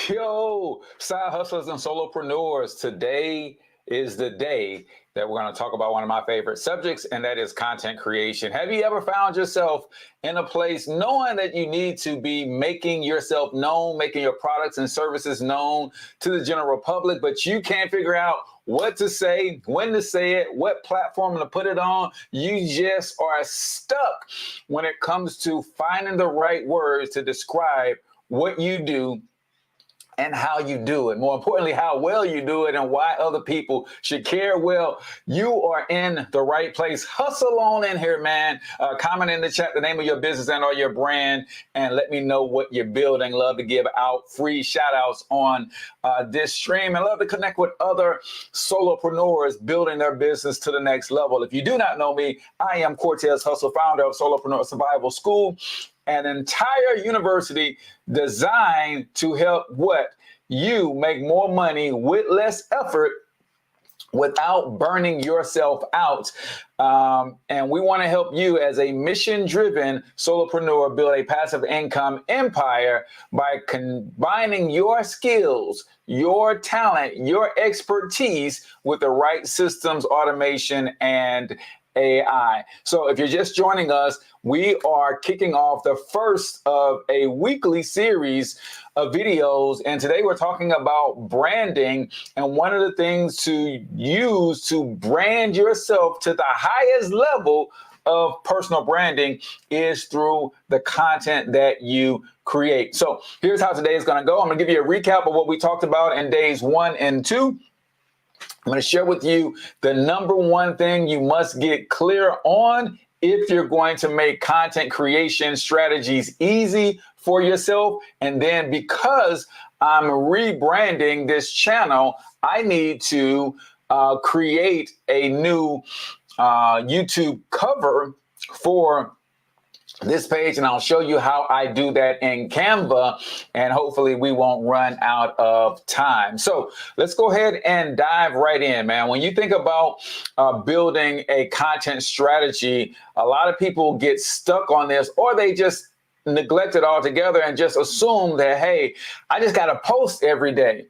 Yo, side hustlers and solopreneurs, today is the day that we're going to talk about one of my favorite subjects, and that is content creation. Have you ever found yourself in a place knowing that you need to be making yourself known, making your products and services known to the general public, but you can't figure out what to say, when to say it, what platform to put it on? You just are stuck when it comes to finding the right words to describe what you do and how you do it. More importantly, how well you do it and why other people should care. Well, you are in the right place. Hustle on in here, man. Comment in the chat the name of your business and or your brand, and let me know what you're building. Love to give out free shout outs on this stream, and love to connect with other solopreneurs building their business to the next level. If you do not know me, I am Cortez Hustle, founder of Solopreneur Survival School, an entire university designed to help you make more money with less effort without burning yourself out. And we want to help you as a mission-driven solopreneur build a passive income empire by combining your skills, your talent, your expertise with the right systems, automation, and AI. So if you're just joining us, we are kicking off the first of a weekly series of videos. And today we're talking about branding. And one of the things to use to brand yourself to the highest level of personal branding is through the content that you create. So here's how today is going to go. I'm going to give you a recap of what we talked about in days 1 and 2. I'm going to share with you the number one thing you must get clear on if you're going to make content creation strategies easy for yourself. And then because I'm rebranding this channel, I need to create a new YouTube cover for this page, and I'll show you how I do that in Canva, and hopefully we won't run out of time. So let's go ahead and dive right in, man. When you think about building a content strategy, a lot of people get stuck on this, or they just neglect it altogether and just assume that, hey, I just got to post every day.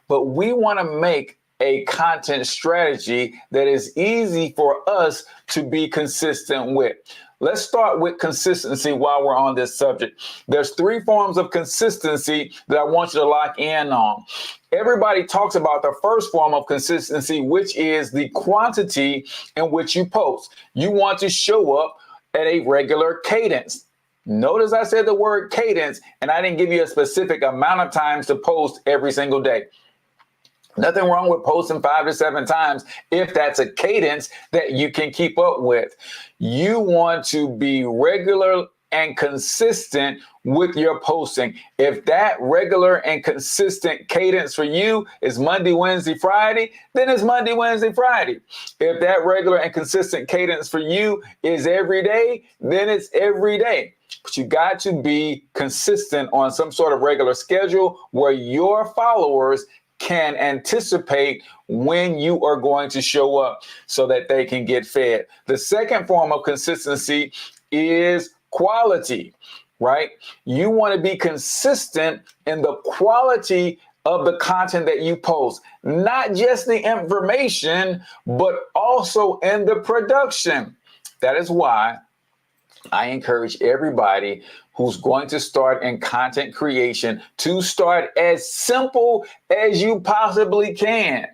But we want to make a content strategy that is easy for us to be consistent with. Let's start with consistency while we're on this subject. There's 3 forms of consistency that I want you to lock in on. Everybody talks about the first form of consistency, which is the quantity in which you post. You want to show up at a regular cadence. Notice I said the word cadence, and I didn't give you a specific amount of times to post every single day. Nothing wrong with posting 5 to 7 times if that's a cadence that you can keep up with. You want to be regular and consistent with your posting. If that regular and consistent cadence for you is Monday, Wednesday, Friday, then it's Monday, Wednesday, Friday. If that regular and consistent cadence for you is every day, then it's every day. But you got to be consistent on some sort of regular schedule where your followers can anticipate when you are going to show up so that they can get fed. The second form of consistency is quality, right? You want to be consistent in the quality of the content that you post, not just the information, but also in the production. That is why I encourage everybody who's going to start in content creation to start as simple as you possibly can.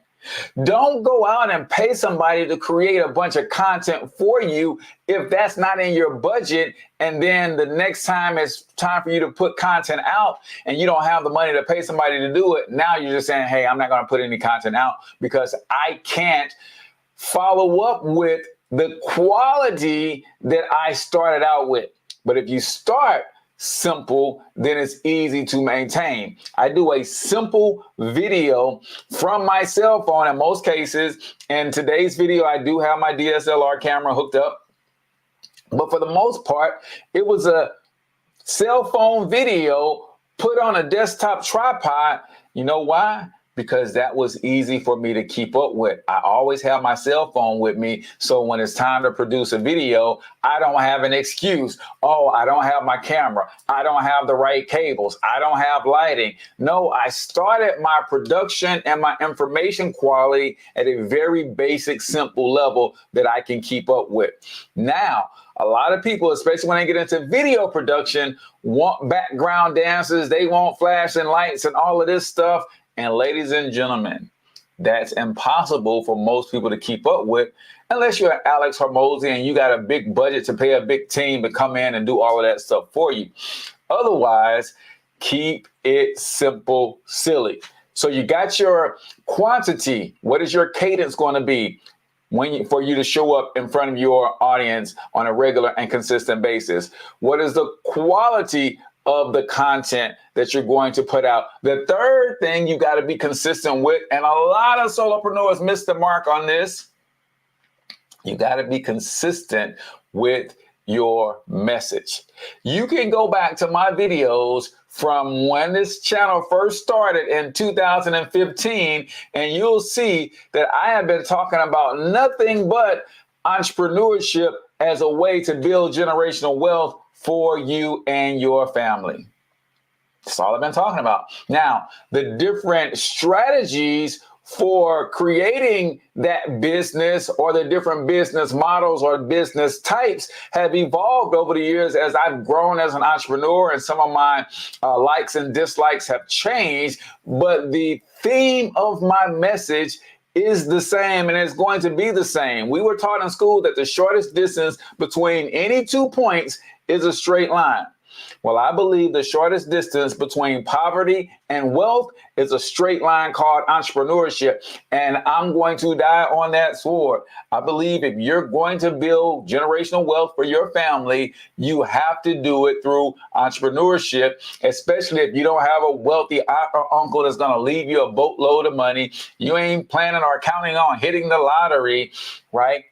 Don't go out and pay somebody to create a bunch of content for you if that's not in your budget. And then the next time it's time for you to put content out and you don't have the money to pay somebody to do it. Now you're just saying, hey, I'm not going to put any content out because I can't follow up with the quality that I started out with. But if you start simple, then it's easy to maintain. I do a simple video from my cell phone in most cases. In today's video, I do have my DSLR camera hooked up. But for the most part, it was a cell phone video put on a desktop tripod. You know why? because that was easy for me to keep up with. I always have my cell phone with me. So when it's time to produce a video, I don't have an excuse. Oh, I don't have my camera. I don't have the right cables. I don't have lighting. No, I started my production and my information quality at a very basic, simple level that I can keep up with. Now, a lot of people, especially when they get into video production, want background dancers. They want flashing lights and all of this stuff. And ladies and gentlemen, that's impossible for most people to keep up with unless you're Alex Hormozy and you got a big budget to pay a big team to come in and do all of that stuff for you. Otherwise, keep it simple, silly. So you got your quantity. What is your cadence going to be for you to show up in front of your audience on a regular and consistent basis? What is the quality of the content that you're going to put out? The third thing you got to be consistent with, and a lot of solopreneurs miss the mark on this, you got to be consistent with your message. You can go back to my videos from when this channel first started in 2015, and you'll see that I have been talking about nothing but entrepreneurship as a way to build generational wealth for you and your family. That's all I've been talking about. Now, the different strategies for creating that business or the different business models or business types have evolved over the years as I've grown as an entrepreneur, and some of my likes and dislikes have changed. But the theme of my message is the same, and it's going to be the same. We were taught in school that the shortest distance between any 2 points is a straight line. Well, I believe the shortest distance between poverty and wealth is a straight line called entrepreneurship. And I'm going to die on that sword. I believe if you're going to build generational wealth for your family, you have to do it through entrepreneurship, especially if you don't have a wealthy aunt or uncle that's going to leave you a boatload of money. You ain't planning or counting on hitting the lottery, right?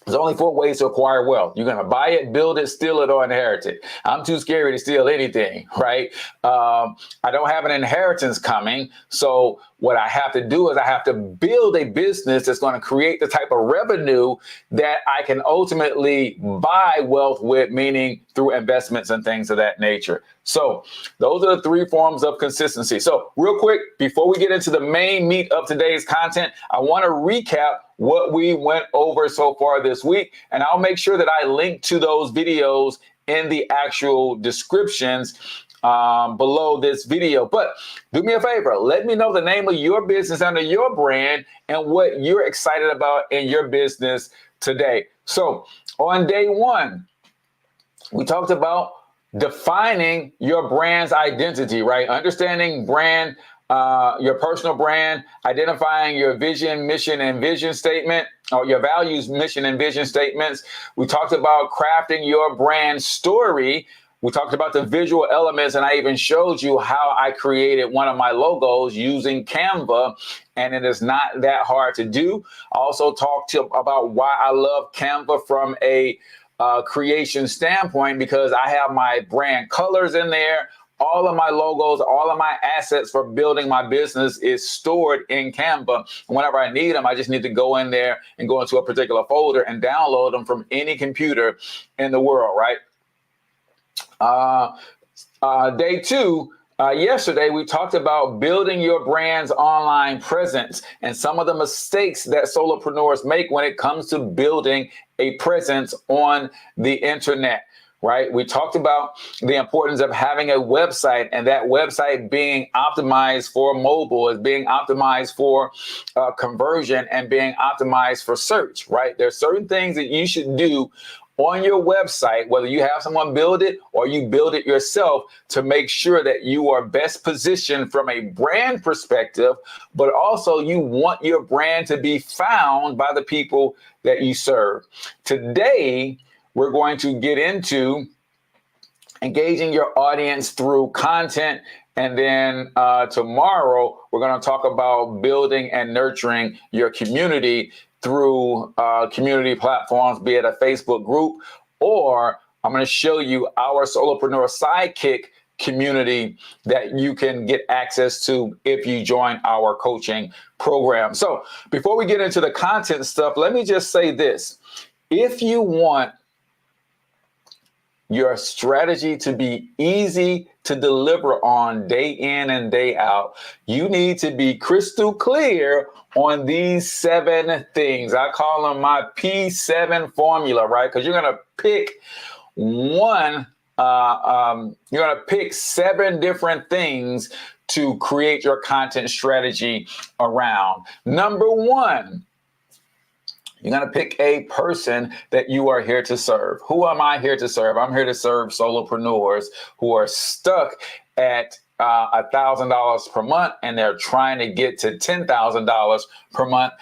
There's only 4 ways to acquire wealth. You're going to buy it, build it, steal it, or inherit it. I'm too scary to steal anything, right? I don't have an inheritance coming. So what I have to do is I have to build a business that's going to create the type of revenue that I can ultimately buy wealth with, meaning through investments and things of that nature. So those are the 3 forms of consistency. So real quick, before we get into the main meat of today's content, I want to recap what we went over so far this week, and I'll make sure that I link to those videos in the actual descriptions below this video. But do me a favor, let me know the name of your business under your brand and what you're excited about in your business today. So on day 1, we talked about defining your brand's identity, right? Understanding brand, your personal brand, identifying your vision, mission, and vision statement, or your values, mission, and vision statements. We talked about crafting your brand story. We talked about the visual elements, and I even showed you how I created one of my logos using Canva, and it is not that hard to do. I also talked about why I love Canva from a creation standpoint, because I have my brand colors in there. All of my logos, all of my assets for building my business is stored in Canva. And whenever I need them, I just need to go in there and go into a particular folder and download them from any computer in the world, right? Day 2, yesterday, we talked about building your brand's online presence and some of the mistakes that solopreneurs make when it comes to building a presence on the internet. Right? We talked about the importance of having a website, and that website being optimized for mobile, is being optimized for conversion, and being optimized for search, right? There's certain things that you should do on your website, whether you have someone build it or you build it yourself, to make sure that you are best positioned from a brand perspective, but also you want your brand to be found by the people that you serve. Today, we're going to get into engaging your audience through content. And then tomorrow, we're going to talk about building and nurturing your community through community platforms, be it a Facebook group, or I'm going to show you our Solopreneur Sidekick community that you can get access to if you join our coaching program. So before we get into the content stuff, let me just say this. If you want your strategy to be easy to deliver on day in and day out, you need to be crystal clear on these 7 things. I call them my P7 formula, right? Because you're going to pick you're going to pick 7 different things to create your content strategy around. Number 1, you're going to pick a person that you are here to serve. Who am I here to serve? I'm here to serve solopreneurs who are stuck at $1,000 per month and they're trying to get to $10,000 per month.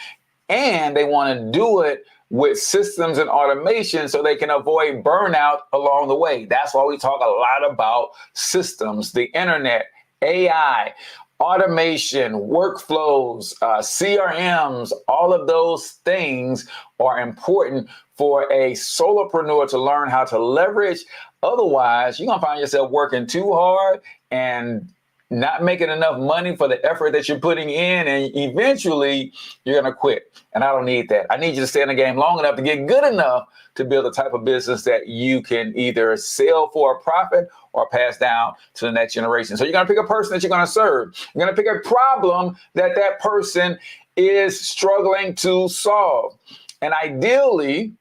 And they want to do it with systems and automation so they can avoid burnout along the way. That's why we talk a lot about systems, the internet, AI, automation, workflows, CRMs, all of those things are important for a solopreneur to learn how to leverage. Otherwise, you're going to find yourself working too hard and not making enough money for the effort that you're putting in, and eventually you're going to quit. And I don't need that. I need you to stay in the game long enough to get good enough to build a type of business that you can either sell for a profit or pass down to the next generation. So you're going to pick a person that you're going to serve. You're going to pick a problem that that person is struggling to solve. And ideally,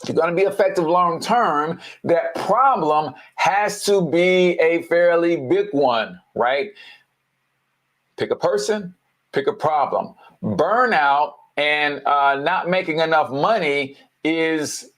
if you're going to be effective long term, that problem has to be a fairly big one, right? Pick a person, pick a problem. Burnout and not making enough money is,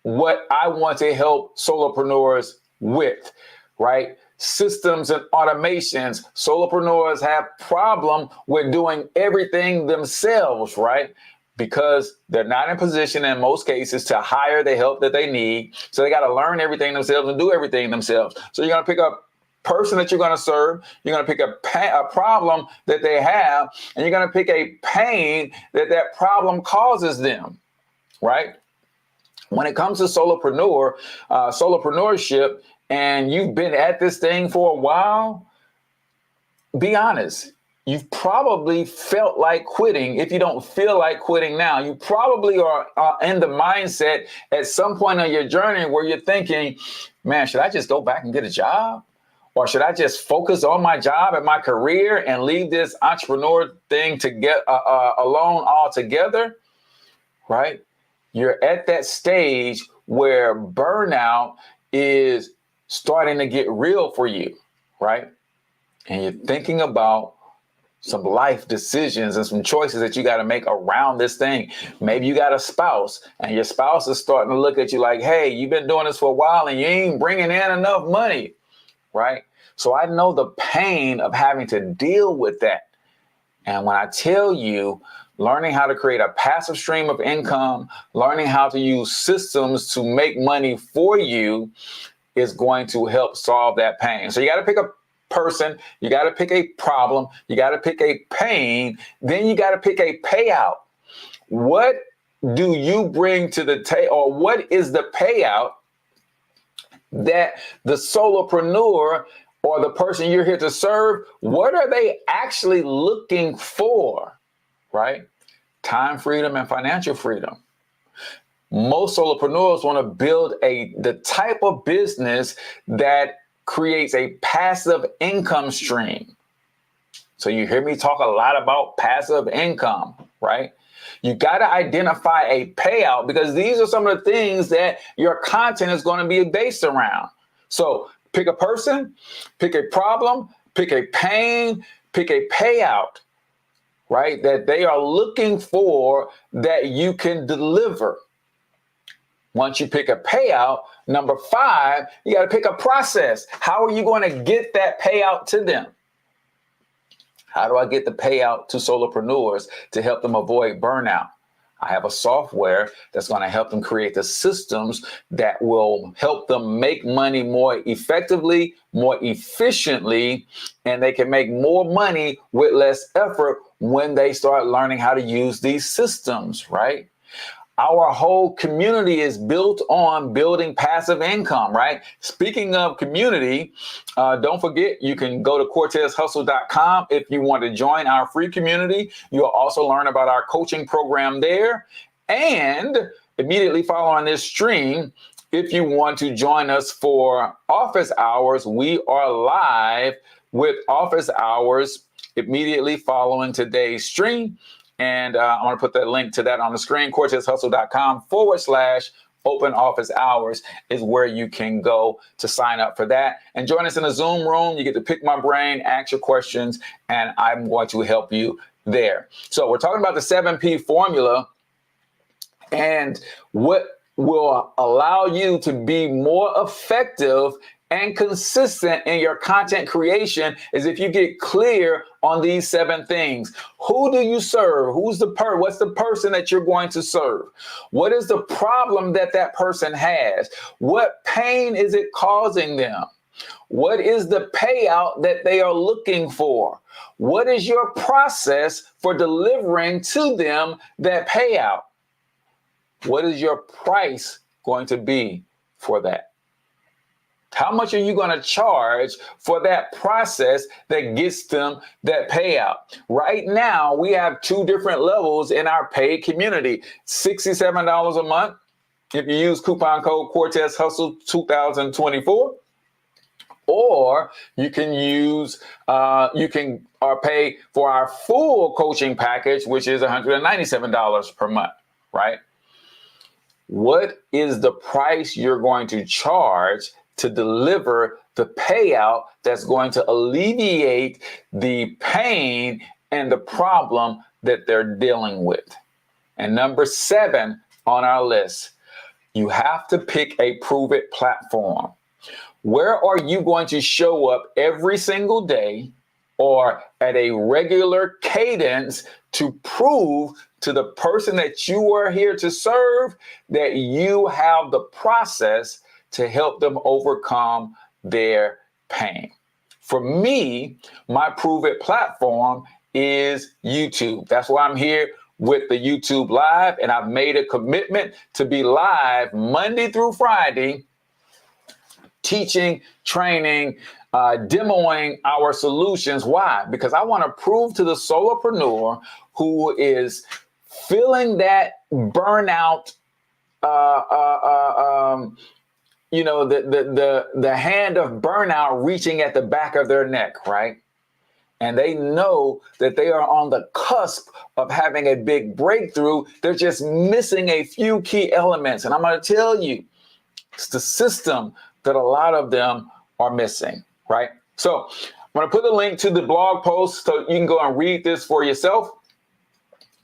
what I want to help solopreneurs with, right? Systems and automations. Solopreneurs have problem with doing everything themselves, right? Because they're not in position in most cases to hire the help that they need. So they got to learn everything themselves and do everything themselves. So you're going to pick a person that you're going to serve. You're going to pick a problem that they have, and you're going to pick a pain that problem causes them, right? When it comes to solopreneurship, and you've been at this thing for a while, be honest. You've probably felt like quitting. If you don't feel like quitting now, you probably are in the mindset at some point on your journey where you're thinking, man, should I just go back and get a job? Or should I just focus on my job and my career and leave this entrepreneur thing to get alone altogether? Right? You're at that stage where burnout is starting to get real for you, right? And you're thinking about some life decisions and some choices that you got to make around this thing. Maybe you got a spouse and your spouse is starting to look at you like, hey, you've been doing this for a while and you ain't bringing in enough money, right? So I know the pain of having to deal with that. And when I tell you, learning how to create a passive stream of income, learning how to use systems to make money for you is going to help solve that pain. So you got to pick a person, you got to pick a problem, you got to pick a pain, then you got to pick a payout. What do you bring to the table, or what is the payout that the solopreneur or the person you're here to serve, what are they actually looking for, right? Time freedom and financial freedom. Most solopreneurs want to build the type of business that creates a passive income stream. So you hear me talk a lot about passive income, right? You got to identify a payout because these are some of the things that your content is going to be based around. So pick a person, pick a problem, pick a pain, pick a payout, right? That they are looking for that you can deliver. Once you pick a payout, number 5, you got to pick a process. How are you going to get that payout to them? How do I get the payout to solopreneurs to help them avoid burnout? I have a software that's going to help them create the systems that will help them make money more effectively, more efficiently, and they can make more money with less effort when they start learning how to use these systems, right? Our whole community is built on building passive income, right? Speaking of community, don't forget, you can go to CortezHustle.com if you want to join our free community. You'll also learn about our coaching program there. And immediately following this stream, if you want to join us for office hours, we are live with office hours immediately following today's stream. And I'm going to put that link to that on the screen. CortezHustle.com/open office hours is where you can go to sign up for that. And join us in the Zoom room. You get to pick my brain, ask your questions, and I'm going to help you there. So we're talking about the 7P formula and what will allow you to be more effective and consistent in your content creation is if you get clear on these 7 things. Who do you serve? What's the person that you're going to serve? What is the problem that that person has? What pain is it causing them? What is the payout that they are looking for? What is your process for delivering to them that payout? What is your price going to be for that? How much are you going to charge for that process that gets them that payout? Right now, we have 2 different levels in our paid community. $67 a month if you use coupon code Cortez Hustle 2024, or you can use pay for our full coaching package, which is $197 per month, right? What is the price you're going to charge to deliver the payout that's going to alleviate the pain and the problem that they're dealing with? And number 7 on our list, you have to pick a prove it platform. Where are you going to show up every single day or at a regular cadence to prove to the person that you are here to serve that you have the process to help them overcome their pain? For me, my Prove It platform is YouTube. That's why I'm here with the YouTube Live, and I've made a commitment to be live Monday through Friday, teaching, training, demoing our solutions. Why? Because I want to prove to the solopreneur who is feeling that burnout, the hand of burnout reaching at the back of their neck, right? And they know that they are on the cusp of having a big breakthrough. They're just missing a few key elements. And I'm going to tell you, it's the system that a lot of them are missing, right? So I'm going to put a link to the blog post so you can go and read this for yourself.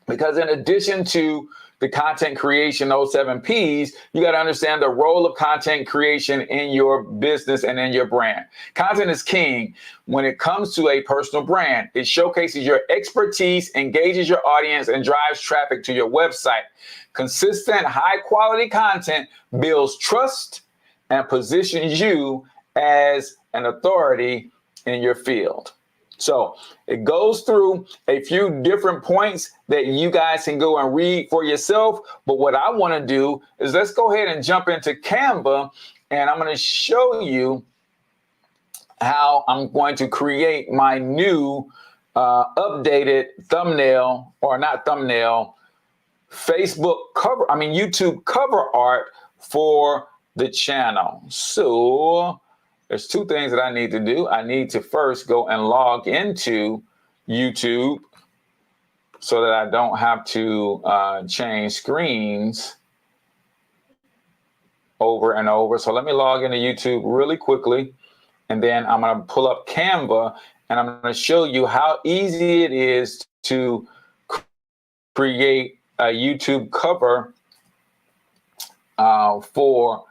Because in addition to the content creation, those 7 Ps, you got to understand the role of content creation in your business and in your brand. Content is king when it comes to a personal brand. It showcases your expertise, engages your audience, and drives traffic to your website. Consistent, high-quality content builds trust and positions you as an authority in your field. So it goes through a few different points that you guys can go and read for yourself. But what I want to do is let's go ahead and jump into Canva, and I'm going to show you how I'm going to create my new updated thumbnail, or not thumbnail, YouTube cover art for the channel. So there's 2 things that I need to do. I need to first go and log into YouTube so that I don't have to change screens over and over. So let me log into YouTube really quickly, and then I'm going to pull up Canva, and I'm going to show you how easy it is to create a YouTube cover for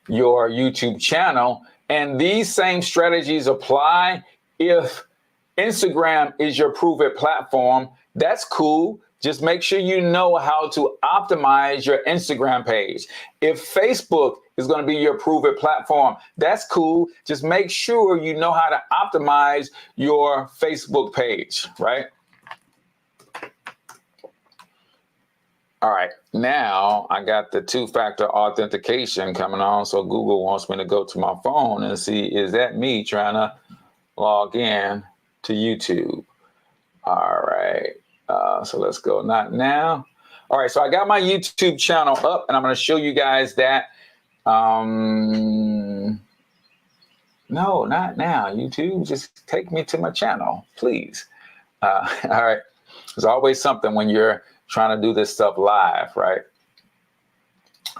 your YouTube channel. And these same strategies apply if Instagram is your Prove It platform. That's cool. Just make sure you know how to optimize your Instagram page. If Facebook is going to be your Prove It platform, that's cool. Just make sure you know how to optimize your Facebook page, right? All right, now I got the two-factor authentication coming on. So Google wants me to go to my phone and see, is that me trying to log in to YouTube? All right, so let's go, not now. All right, so I got my YouTube channel up and I'm gonna show you guys that. No, not now, YouTube, just take me to my channel, please. All right, there's always something when you're trying to do this stuff live, right?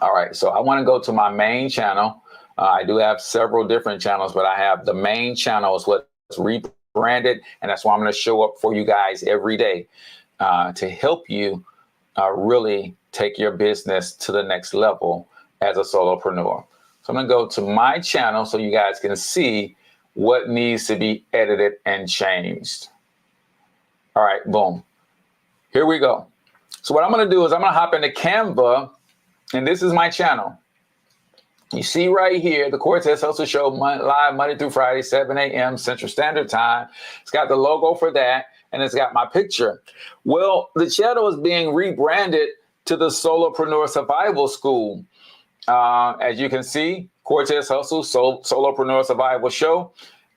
All right, so I want to go to my main channel. I do have several different channels, but I have the main channel is what's rebranded, and that's why I'm going to show up for you guys every day to help you really take your business to the next level as a solopreneur. So I'm going to go to my channel so you guys can see what needs to be edited and changed. All right, boom. Here we go. So what I'm going to do is I'm going to hop into Canva, and this is my channel. You see right here, the Cortez Hustle Show live Monday through Friday, 7 a.m. Central Standard Time. It's got the logo for that, and it's got my picture. Well, the channel is being rebranded to the Solopreneur Survival School. As you can see, Cortez Hustle, Solopreneur Survival Show.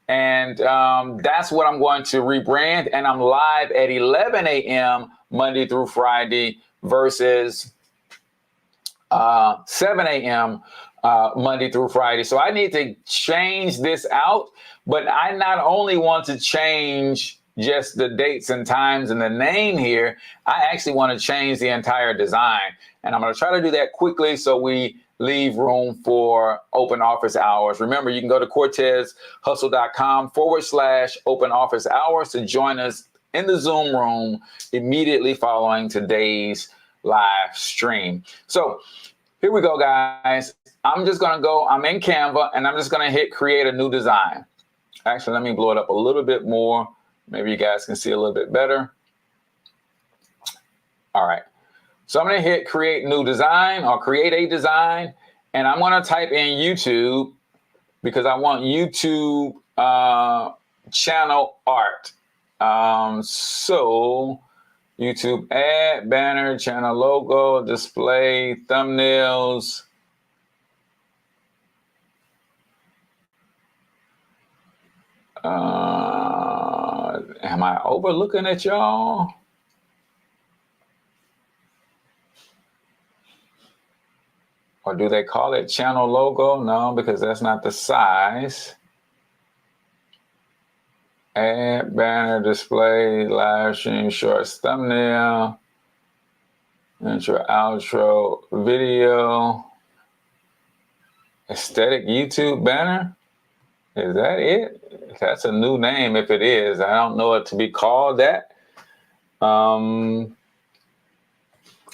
And that's what I'm going to rebrand. And I'm live at 11 a.m. Monday through Friday versus 7 a.m. Monday through Friday. So I need to change this out. But I not only want to change just the dates and times and the name here, I actually want to change the entire design. And I'm going to try to do that quickly so we leave room for open office hours. Remember, you can go to cortezhustle.com/open office hours to join us in the Zoom room immediately following today's live stream. So here we go, guys. I'm just going to go, I'm in Canva, and I'm just going to hit create a new design. Actually, let me blow it up a little bit more. Maybe you guys can see a little bit better. All right. So I'm going to hit create new design or create a design, and I'm going to type in YouTube because I want YouTube channel art. So YouTube ad, banner, channel logo, display, thumbnails. Am I overlooking at y'all? Or do they call it channel logo? No, because that's not the size. Add, banner, display, live stream, shorts, thumbnail, intro, outro, video, aesthetic YouTube banner. Is that it? That's a new name if it is. I don't know it to be called that.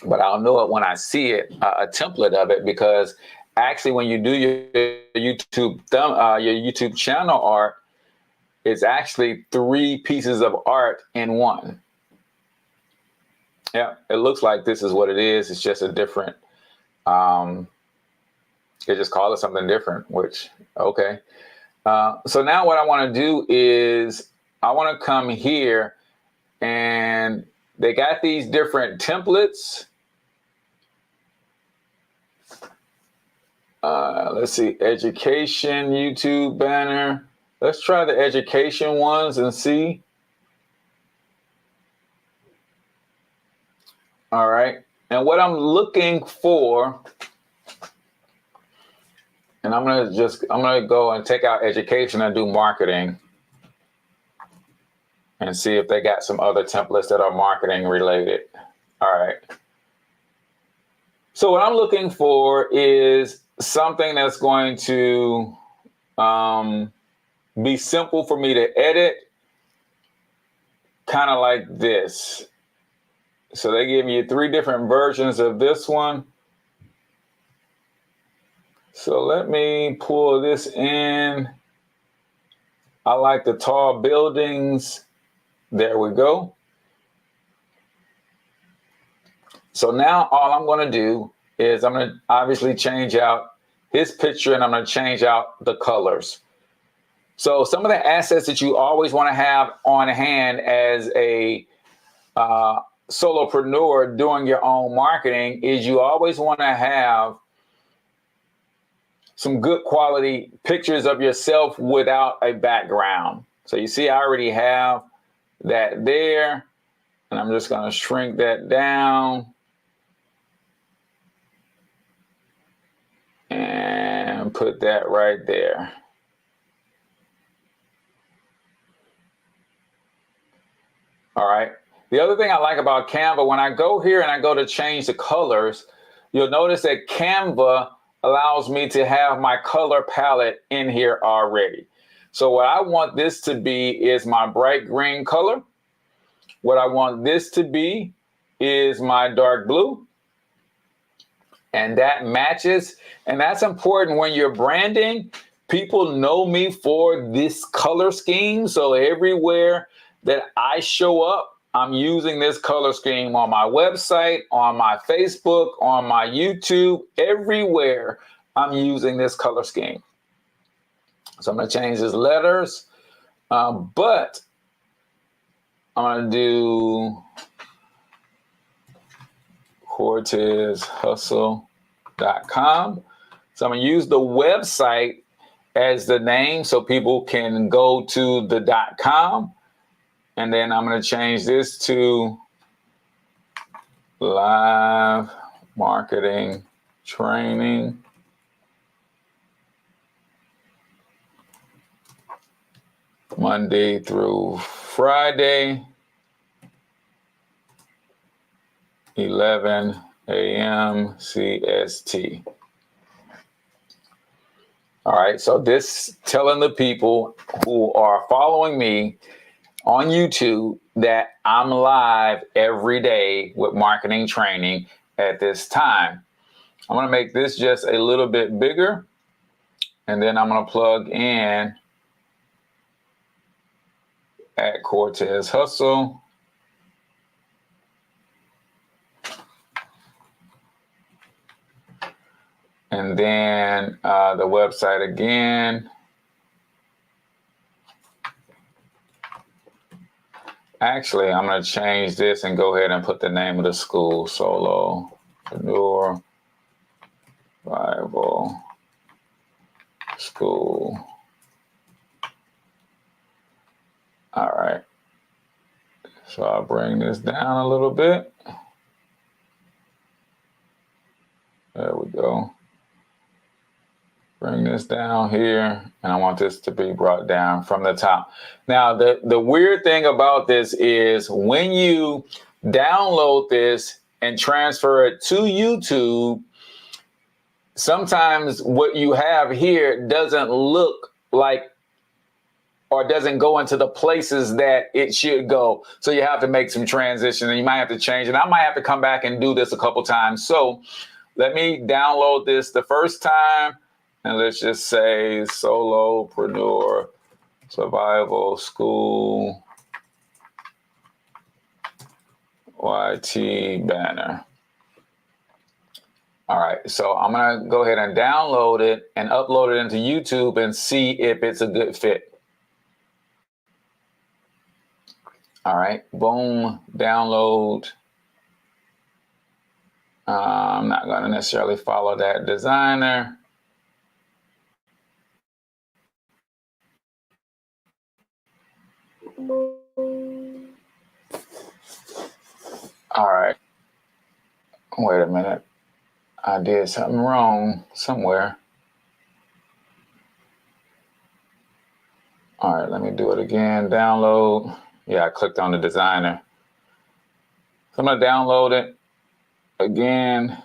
But I'll know it when I see it, a template of it, because actually when you do your YouTube channel art, it's actually 3 pieces of art in one. Yeah, it looks like this is what it is. It's just a different, they just call it something different, which, okay. So now what I want to do is I want to come here, and they got these different templates. Let's see, education, YouTube banner. Let's try the education ones and see. All right. And what I'm looking for, and I'm going to go and take out education and do marketing and see if they got some other templates that are marketing related. All right. So what I'm looking for is something that's going to be simple for me to edit, kind of like this. So they give you 3 different versions of this one. So let me pull this in. I like the tall buildings. There we go. So now all I'm going to do is I'm going to obviously change out his picture, and I'm going to change out the colors. So some of the assets that you always want to have on hand as a solopreneur doing your own marketing is you always want to have some good quality pictures of yourself without a background. So you see, I already have that there, and I'm just going to shrink that down and put that right there. All right. The other thing I like about Canva, when I go here and I go to change the colors, you'll notice that Canva allows me to have my color palette in here already. So what I want this to be is my bright green color. What I want this to be is my dark blue. And that matches. And that's important when you're branding. People know me for this color scheme. So everywhere that I show up, I'm using this color scheme on my website, on my Facebook, on my YouTube, everywhere I'm using this color scheme. So I'm going to change these letters, but I'm going to do CortezHustle.com. So I'm going to use the website as the name so people can go to the .com. And then I'm going to change this to live marketing training. Monday through Friday, 11 a.m. CST. All right, so this telling the people who are following me on YouTube that I'm live every day with marketing training at this time. I'm going to make this just a little bit bigger, and then I'm going to plug in at Cortez Hustle. And then the website again. Actually, I'm going to change this and go ahead and put the name of the school, Solopreneur Bible School. All right. So I'll bring this down a little bit. There we go. Bring this down here, and I want this to be brought down from the top. Now, the weird thing about this is when you download this and transfer it to YouTube, sometimes what you have here doesn't look like or doesn't go into the places that it should go. So you have to make some transition, and you might have to change it. I might have to come back and do this a couple times. So let me download this the first time. And let's just say Solopreneur Survival School YT banner. All right, so I'm going to go ahead and download it and upload it into YouTube and see if it's a good fit. All right, boom, download. I'm not going to necessarily follow that designer. All right. Wait a minute. I did something wrong somewhere. All right, let me do it again. Download. Yeah, I clicked on the designer. So I'm going to download it again.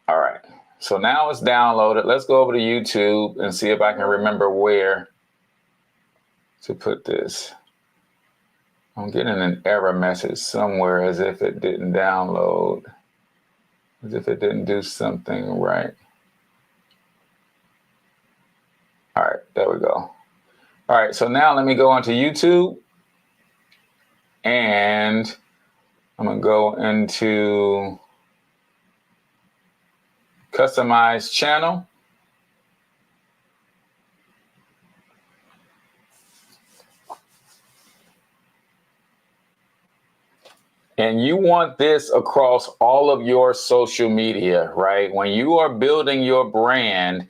All right. So now it's downloaded. Let's go over to YouTube and see if I can remember where to put this. I'm getting an error message somewhere as if it didn't download, as if it didn't do something right. All right, there we go. All right, so now let me go onto YouTube, and I'm gonna go into customize channel. And you want this across all of your social media, right? When you are building your brand,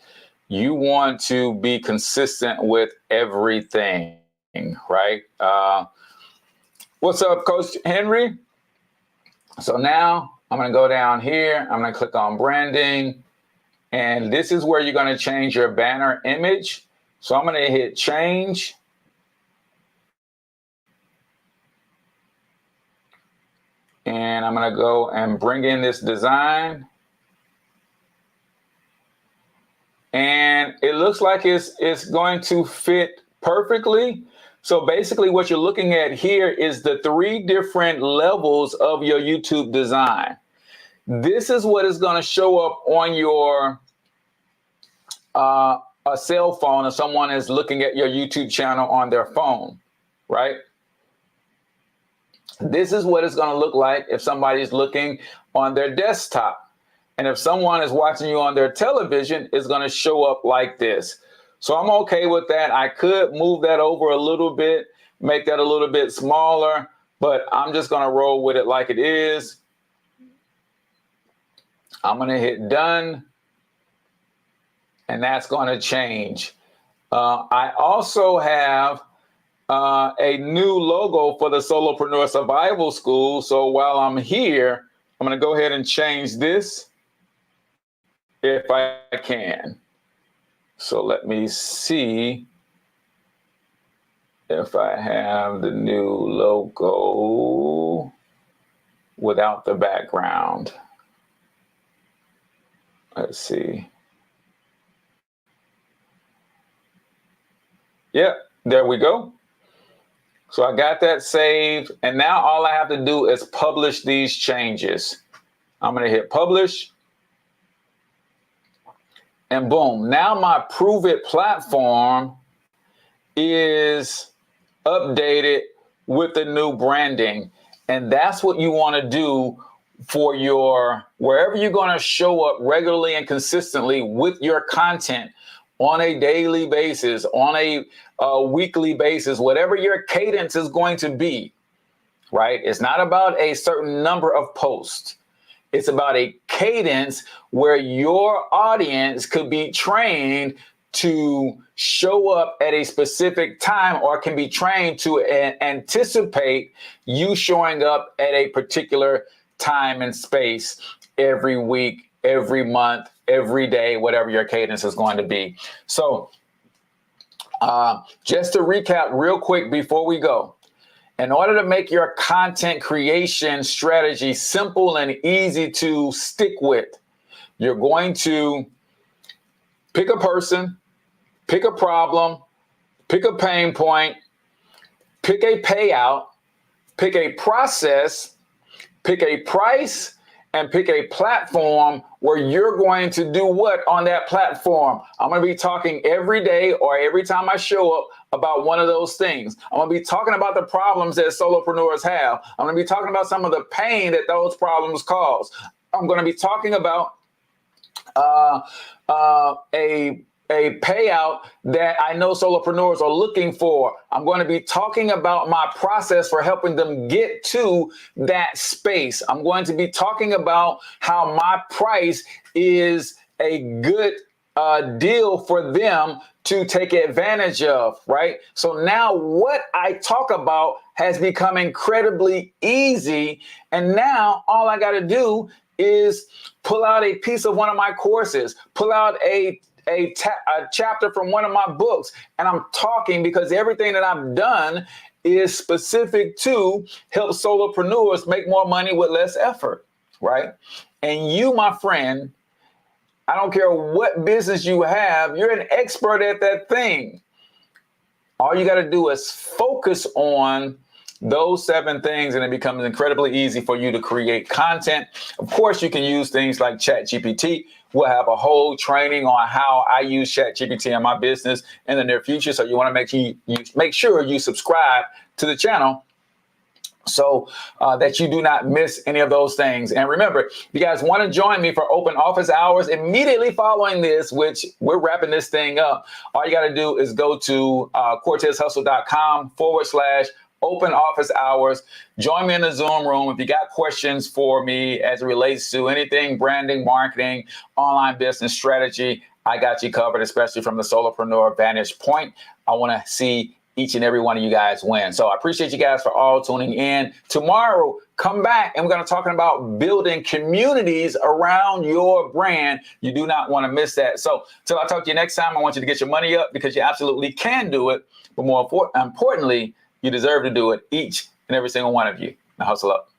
you want to be consistent with everything, right? What's up, Coach Henry? So now I'm going to go down here. I'm going to click on branding. And this is where you're going to change your banner image. So I'm going to hit change. And I'm going to go and bring in this design. And it looks like it's going to fit perfectly. So basically what you're looking at here is the 3 different levels of your YouTube design. This is what is going to show up on your a cell phone if someone is looking at your YouTube channel on their phone, right? This is what it's going to look like if somebody's looking on their desktop. And if someone is watching you on their television, it's going to show up like this. So I'm okay with that. I could move that over a little bit, make that a little bit smaller, but I'm just going to roll with it like it is. I'm going to hit done. And that's going to change. I also have a new logo for the Solopreneur Survival School. So while I'm here, I'm going to go ahead and change this if I can. So let me see if I have the new logo without the background. Let's see. Yep, there we go. So I got that saved. And now all I have to do is publish these changes. I'm going to hit publish. And boom, now my Prove It platform is updated with the new branding. And that's what you want to do for your, wherever you're going to show up regularly and consistently with your content on a daily basis, on a weekly basis, whatever your cadence is going to be, right? It's not about a certain number of posts. It's about a cadence where your audience could be trained to show up at a specific time, or can be trained to anticipate you showing up at a particular time and space every week, every month, every day, whatever your cadence is going to be. So just to recap real quick before we go, in order to make your content creation strategy simple and easy to stick with, you're going to pick a person, pick a problem, pick a pain point, pick a payout, pick a process, pick a price, and pick a platform where you're going to do what on that platform. I'm going to be talking every day or every time I show up about one of those things. I'm going to be talking about the problems that solopreneurs have. I'm going to be talking about some of the pain that those problems cause. I'm going to be talking about a payout that I know solopreneurs are looking for. I'm going to be talking about my process for helping them get to that space. I'm going to be talking about how my price is a good deal for them to take advantage of, right? So now what I talk about has become incredibly easy. And now all I got to do is pull out a piece of one of my courses, pull out a chapter from one of my books, and I'm talking because everything that I've done is specific to help solopreneurs make more money with less effort, right? And you, my friend, I don't care what business you have, you're an expert at that thing. All you got to do is focus on those 7 things, and it becomes incredibly easy for you to create content. Of course, you can use things like ChatGPT. We'll have a whole training on how I use ChatGPT in my business in the near future. So you want to make sure you subscribe to the channel so that you do not miss any of those things. And remember, if you guys want to join me for open office hours immediately following this, which we're wrapping this thing up, all you got to do is go to cortezhustle.com/open open office hours. Join me in the Zoom room. If you got questions for me as it relates to anything branding, marketing, online business strategy, I got you covered, especially from the solopreneur vantage point. I want to see each and every one of you guys win. So I appreciate you guys for all tuning in. Tomorrow, come back and we're going to talk about building communities around your brand. You do not want to miss that. So till I talk to you next time, I want you to get your money up because you absolutely can do it. But more importantly, you deserve to do it, each and every single one of you. Now hustle up.